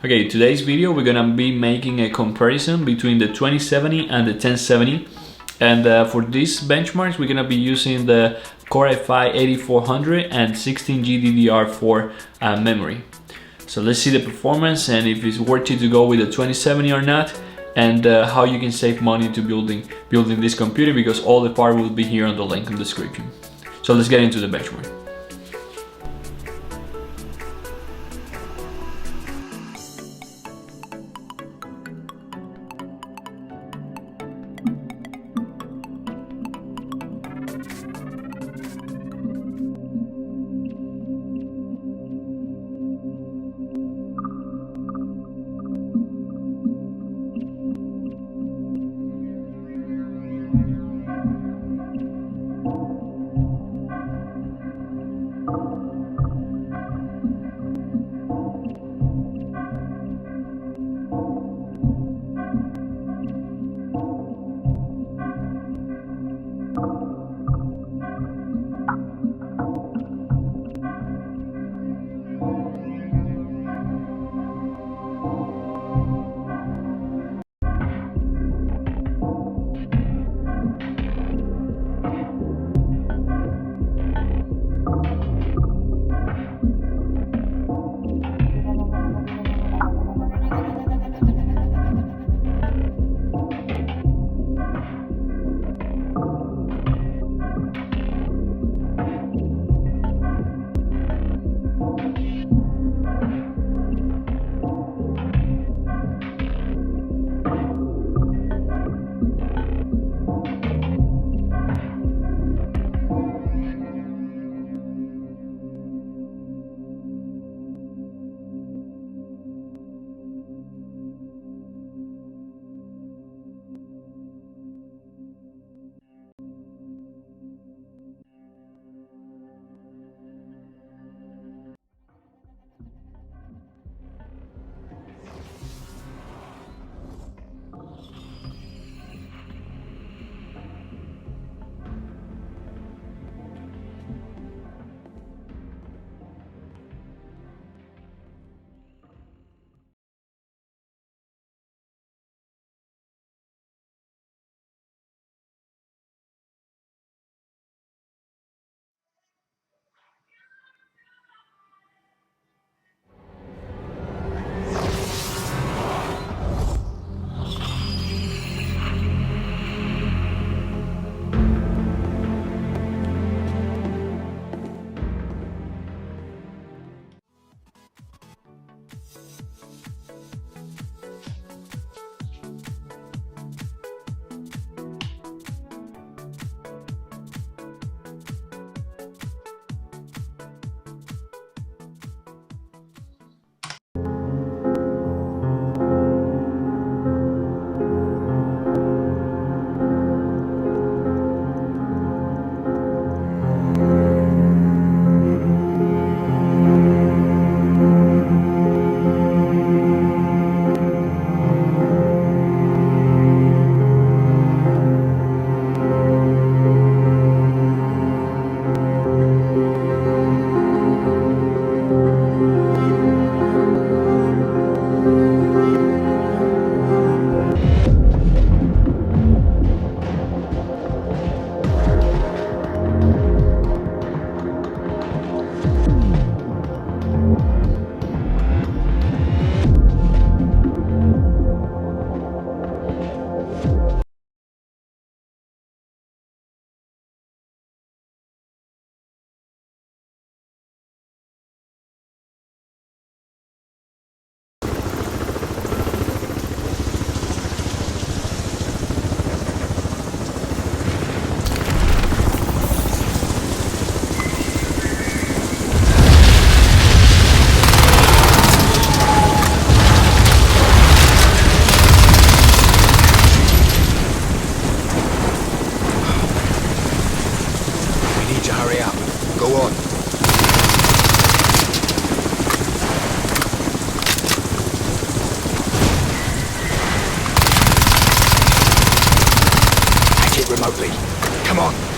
Okay, today's video we're gonna be making a comparison between the 2070 and the 1070, and for these benchmarks we're gonna be using the Core i5-8400 and 16GB DDR4 memory. So let's see the performance and if it's worth it to go with the 2070 or not, and how you can save money to building this computer, because all the part will be here on the link in the description. So let's get into the benchmark. Remotely. Come on.